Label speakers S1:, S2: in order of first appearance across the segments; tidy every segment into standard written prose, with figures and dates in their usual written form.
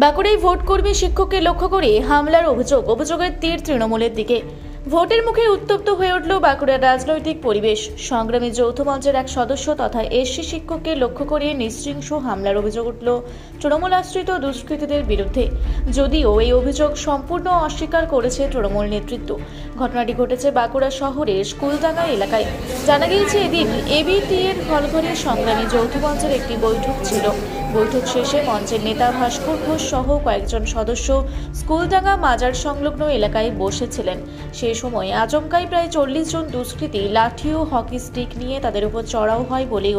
S1: বাঁকুড়ায় ভোটকর্মী শিক্ষককে লক্ষ্য করে হামলার অভিযোগের তীর তৃণমূলের দিকে। ভোটের মুখে উত্তপ্ত হয়ে উঠল বাঁকুড়ার রাজনৈতিক পরিবেশ। সংগ্রামী যৌথ মঞ্চের এক সদস্য তথা এসসি শিক্ষককে লক্ষ্য করে নৃশংস হামলার অভিযোগ উঠল তৃণমূল আশ্রিত দুষ্কৃতীদের বিরুদ্ধে। যদিও এই অভিযোগ সম্পূর্ণ অস্বীকার করেছে তৃণমূল নেতৃত্ব। ঘটনাটি ঘটেছে বাঁকুড়া শহরের স্কুলডাঙ্গা এলাকায়। জানা গিয়েছে, এদিন এবিটি এর হলঘরে সংগ্রামী যৌথ মঞ্চের একটি বৈঠক ছিল। বৈঠক শেষে মঞ্চের নেতা ভাস্কর ঘোষ সহ কয়েকজন সদস্য স্কুলডাঙ্গা মাজার সংলগ্ন এলাকায় বসেছিলেন। সেই সময় আচমকাই প্রায় 40 জন দুষ্কৃতী লাঠি ও হকি স্টিক নিয়ে তাদের উপর চড়াও হয় বলে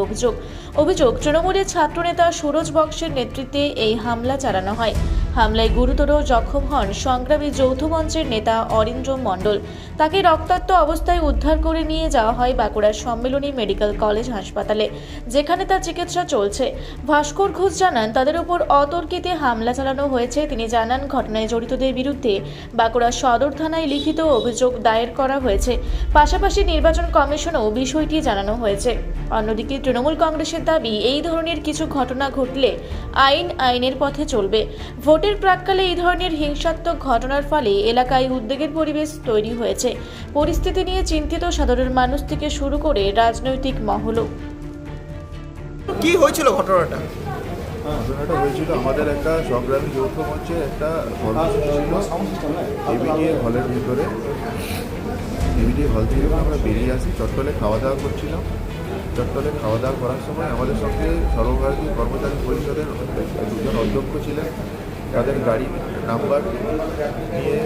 S1: অভিযোগ তৃণমূলের ছাত্রনেতা সুরজ বক্সের নেতৃত্বে এই হামলা চালানো হয়। হামলায় গুরুতর জখম হন সংগ্রামী যৌথ মঞ্চের নেতা অরিন্দ্র মণ্ডল। তাকে রক্তাক্ত অবস্থায় উদ্ধার করে নিয়ে যাওয়া হয় বাঁকুড়ার সম্মেলনী মেডিকেল কলেজ হাসপাতালে, যেখানে তার চিকিৎসা চলছে। ভাস্কর ঘোষ জানান, তাদের উপর অতর্কিতে হামলা চালানো হয়েছে। তিনি জানান, ঘটনায় জড়িতদের বিরুদ্ধে বাঁকুড়া সদর থানায় লিখিত অভিযোগ দায়ের করা হয়েছে। পাশাপাশি নির্বাচন কমিশনেও বিষয়টি জানানো হয়েছে। অন্যদিকে তৃণমূল কংগ্রেসের দাবি, এই ধরনের কিছু ঘটনা ঘটলে আইনের পথে চলবে। ভোটের প্রাক্কালে এই ধরনের হিংসাত্মক ঘটনার ফলে এলাকায় উদ্বেগের পরিবেশ তৈরি হয়েছে। পরিস্থিতি নিয়ে চিন্তিত সাধারণ মানুষ থেকে শুরু করে রাজনৈতিক মহলও।
S2: কি হয়েছিল ঘটনাটা?
S3: ঘটনাটা হয়েছিল আমাদের একটা সংগ্রামী যৌথ মঞ্চে একটা কর্মসূচি ছিল এবিটি হলের ভিতরে। এবিটি হল থেকে আমরা বেরিয়ে আসি, চট্টলে খাওয়া দাওয়া করছিলাম। চট্টলে খাওয়া দাওয়া করার সময় আমাদের সঙ্গে সর্বভারতীয় কর্মচারী পরিষদের দুজন অধ্যক্ষ ছিলেন। তাদের গাড়ির নাম্বার নিয়ে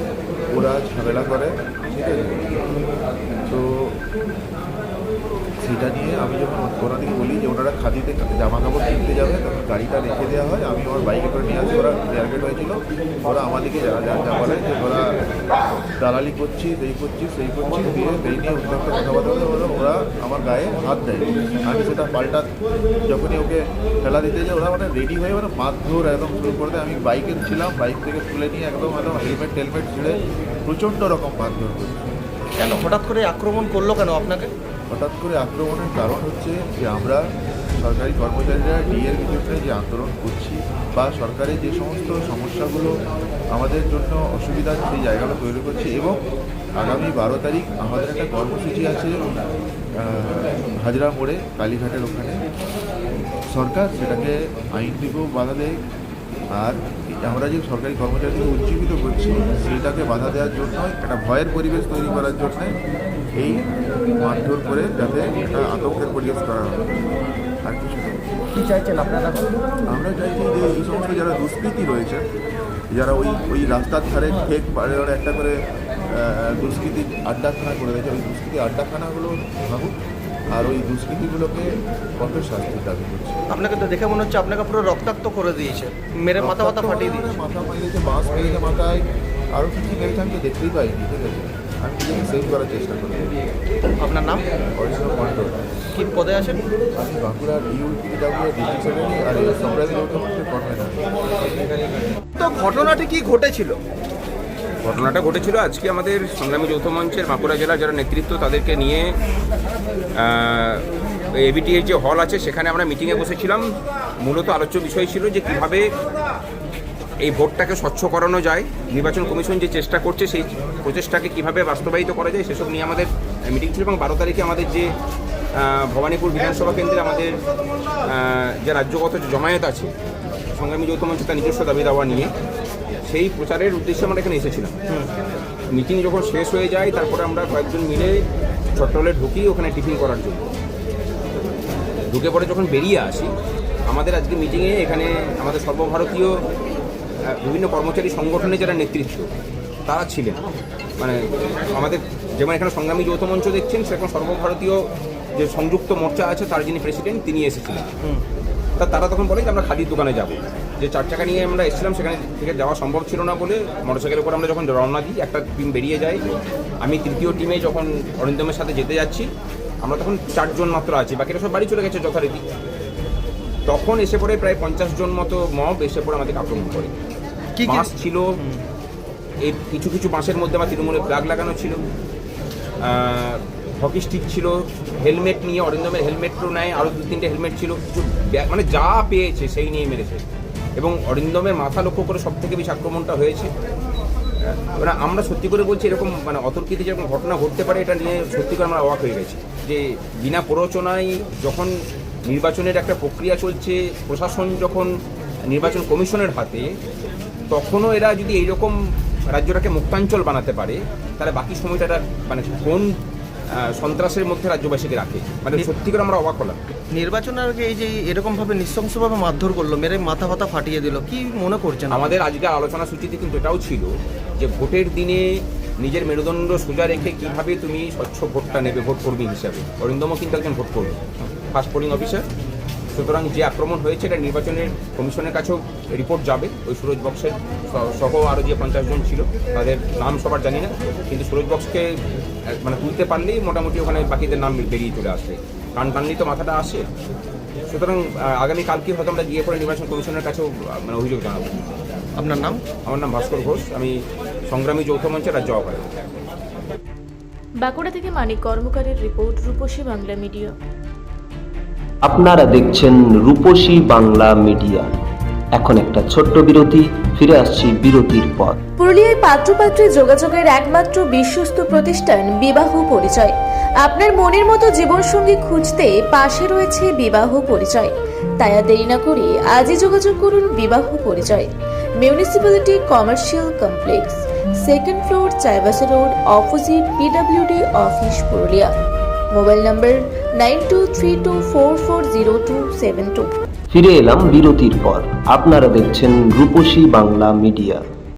S3: ওরা ঝামেলা করে, ঠিক আছে। তো সেটা নিয়ে আমি যখন ওনাদেরকে বলি যে ওনারা খাদিতে জামা কাপড় কিনতে যাবে, তখন গাড়িটা রেখে দেওয়া হয়। আমি আমার বাইকে করে নিয়ে আসি, ওরা টার্গেট হয়েছিল। ওরা আমাদেরকে যা বলে যে ওরা দালালি করছিস, এই করছিস, সেই করছিস, দিয়ে এই নিয়ে উত্তপ্ত কথাবার্তা বলে ওরা আমার গায়ে হাত দেয়। আমি সেটা পাল্টা যখনই ওকে ফেলা দিতে যাই, ওরা মানে রেডি হয়ে মানে মারধর একদম শুরু করে দেয়। আমি বাইকে ছিলাম, বাইক থেকে তুলে নিয়ে একদম হেলমেট ছিঁড়ে প্রচণ্ড রকম মারধর করি।
S2: কেন হঠাৎ করে আক্রমণ করলো কেন আপনাকে?
S3: হঠাৎ করে আক্রমণের কারণ হচ্ছে যে আমরা সরকারি কর্মচারীরা ডিএর বিরুদ্ধে যে আন্দোলন করছি বা সরকারের যে সমস্ত সমস্যাগুলো আমাদের জন্য অসুবিধা, সেই জায়গাটা তৈরি করছি। এবং আগামী 12 তারিখ আমাদের একটা কর্মসূচি আছে হাজরা মোড়ে, কালীঘাটের ওখানে। সরকার সেটাকে আইনদিকেও বাধা দেয়, আর আমরা যে সরকারি কর্মচারীকে উজ্জীবিত করছি সেইটাকে বাধা দেওয়ার জন্য, একটা ভয়ের পরিবেশ তৈরি করার জন্য এই মারধর করে যাতে একটা আতঙ্কের পরিবেশ করা হয়। আর কিছু
S2: কি চাইছেন আপনারা?
S3: আমরা চাইছি যে এই সমস্ত যারা দুষ্কৃতী রয়েছে, যারা ওই রাস্তার ধারে ঠেক একটা করে দুষ্কৃতির আড্ডাখানা করে রয়েছে, ওই দুষ্কৃতি আড্ডাখানাগুলো ভাবুক, আর ওই দুষ্কৃতিগুলোকে কঠোর শাস্তির দাবি করছে।
S2: আপনাকে তো দেখে মনে হচ্ছে আপনাকে পুরো রক্তাক্ত করে দিয়েছে, মেরে মাথা ফাটিয়ে দিয়েছে।
S3: মাথা মেরেছে, বাঁশ মেরেছে মাথায়, আরও কিছু মেরেছে, আমি তো দেখতেই পাইনি, ঠিক আছে। আমি নিজেকে সেভ করার চেষ্টা করি।
S2: আপনার নাম?
S3: Original control.
S2: কি পদে আছেন?
S3: আমি বাঁকুড়ার ইউপিডব্লিউ ডিস্ট্রিক্ট সেক্রেটারি আর এই সংগ্রামী যৌথ মঞ্চের কনভেনার।
S2: তো ঘটনাটি কি ঘটেছিল?
S4: ঘটনাটা ঘটেছিল আজকে আমাদের সংগ্রামী যৌথ মঞ্চের বাঁকুড়া জেলার যারা নেতৃত্ব, তাদেরকে নিয়ে এবিটি এর যে হল আছে সেখানে আমরা মিটিংয়ে বসেছিলাম। মূলত আলোচ্য বিষয় ছিল যে কীভাবে এই ভোটটাকে স্বচ্ছ করানো যায়, নির্বাচন কমিশন যে চেষ্টা করছে সেই প্রচেষ্টাকে কীভাবে বাস্তবায়িত করা যায়, সেসব নিয়ে আমাদের মিটিং ছিল। এবং 12 তারিখে আমাদের যে ভবানীপুর বিধানসভা কেন্দ্রে আমাদের যে রাজ্যগত জমায়েত আছে সংগ্রামী যৌথ মঞ্চ তার নিজস্ব দাবি দাওয়া নিয়ে, সেই প্রচারের উদ্দেশ্যে আমরা এখানে এসেছিলাম। মিটিং যখন শেষ হয়ে যায়, তারপরে আমরা কয়েকজন মিলে চট্টলে ঢুকি ওখানে টিফিন করার জন্য। ঢুকে পরে যখন বেরিয়ে আসি, আমাদের আজকে মিটিংয়ে এখানে আমাদের সর্বভারতীয় বিভিন্ন কর্মচারী সংগঠনের যারা নেতৃত্ব তারা ছিলেন। মানে আমাদের যেমন এখানে সংগ্রামী যৌথ মঞ্চ দেখছেন, সেরকম সর্বভারতীয় যে সংযুক্ত মোর্চা আছে তার যিনি প্রেসিডেন্ট তিনি এসেছিলেন। তারা তখন বলে যে আমরা খাদির দোকানে যাব। যে 4 চাকা নিয়ে আমরা এসেছিলাম, সেখানে থেকে যাওয়া সম্ভব ছিল না বলে মোটরসাইকেলের উপর আমরা যখন রওনা দিই, একটা টিম বেরিয়ে যায়। আমি তৃতীয় টিমে যখন অরিন্দমের সাথে যেতে যাচ্ছি, আমরা তখন 4 জন মাত্র আছি, বাকিরা সব বাড়ি চলে গেছে যথারীতি। তখন এসে পড়ে প্রায় 50 জন মতো মব এসে পড়ে আমাদেরকে আক্রমণ করে। বাঁশ ছিল, এই কিছু কিছু বাঁশের মধ্যে আমার তৃণমূলের ফ্ল্যাগ লাগানো ছিল, হকি স্টিক ছিল, হেলমেট নিয়ে অরিন্দমের হেলমেটও নেয়, আরও 2-3টে হেলমেট ছিল, কিছু মানে যা পেয়েছে সেই নিয়ে মেরেছে। এবং অরিন্দমের মাথা লক্ষ্য করে সব থেকে বেশি আক্রমণটা হয়েছে। মানে আমরা সত্যি করে বলছি, এরকম মানে অতর্কিত যেরকম ঘটনা ঘটতে পারে এটা নিয়ে সত্যি করে আমরা অবাক হয়ে গেছি, যে বিনা প্ররোচনায় যখন নির্বাচনের একটা প্রক্রিয়া চলছে, প্রশাসন যখন নির্বাচন কমিশনের হাতে, তখনও এরা যদি এইরকম রাজ্যটাকে মুক্তাঞ্চল বানাতে পারে, তাহলে বাকি সময়টা মানে কোন সন্ত্রাসের মধ্যে রাজ্যবাসীকে রাখে, মানে সত্যি করে আমরা অবাক হলাম।
S2: নির্বাচনের আগে এই যে এরকমভাবে নৃশংসভাবে মারধর করলো, মেরে মাথা ফাতা ফাটিয়ে দিল, কি মনে করছেন?
S4: আমাদের আজকে আলোচনা সূচিতে কিন্তু এটাও ছিল যে ভোটের দিনে নিজের মেরুদণ্ড সোজা রেখে কিভাবে তুমি স্বচ্ছ ভোটটা নেবে ভোট কর্মী হিসাবে। অরিন্দমও কিন্তু একজন ভোট কর্মী, ফার্স্ট পোলিং অফিসার। সুতরাং যে আক্রমণ হয়েছে এটা নির্বাচনের কমিশনের কাছেও রিপোর্ট যাবে। ওই সুরজ বক্সের সহ আরও যে 50 জন ছিল তাদের নাম সবার জানি না, কিন্তু সুরজ বক্সকে মানে তুলতে পারলেই মোটামুটি ওখানে বাকিদের নাম বেরিয়ে চলে আসবে, কান টানলেই তো মাথাটা আসে। সুতরাং আগামী কালকে হয়তো আমরা গিয়ে পরে নির্বাচন কমিশনের কাছেও মানে অভিযোগ জানাবো।
S2: আপনার নাম?
S4: আমার নাম ভাস্কর ঘোষ, আমি সংগ্রামী যৌথ মঞ্চের রাজ্য আহ্বায়ক।
S1: বাঁকুড়া থেকে মানিক কর্মকারের রিপোর্ট, রূপসী বাংলা মিডিয়া।
S5: আপনারা দেখছেন রূপসী বাংলা মিডিয়া। এখন একটা ছোট্ট বিরতি, ফিরে আসছি বিরতির পর।
S1: পুরুলিয়ায় পাত্রপাত্রী যোগাযোগের একমাত্র বিশ্বস্ত প্রতিষ্ঠান বিবাহ পরিচয়। আপনার মনের মতো জীবনসঙ্গী খুঁজতে পাশে রয়েছে বিবাহ পরিচয়। তাই আর দেরি না করে আজই যোগাযোগ করুন বিবাহ পরিচয়। Municipality commercial complex, 2nd floor, Chaibasa road, opposite PWD office, Purulia. Mobile নম্বর 9232440272।
S5: ফিরে এলাম বিরতির পর। আপনারা দেখছেন রূপসী বাংলা মিডিয়া।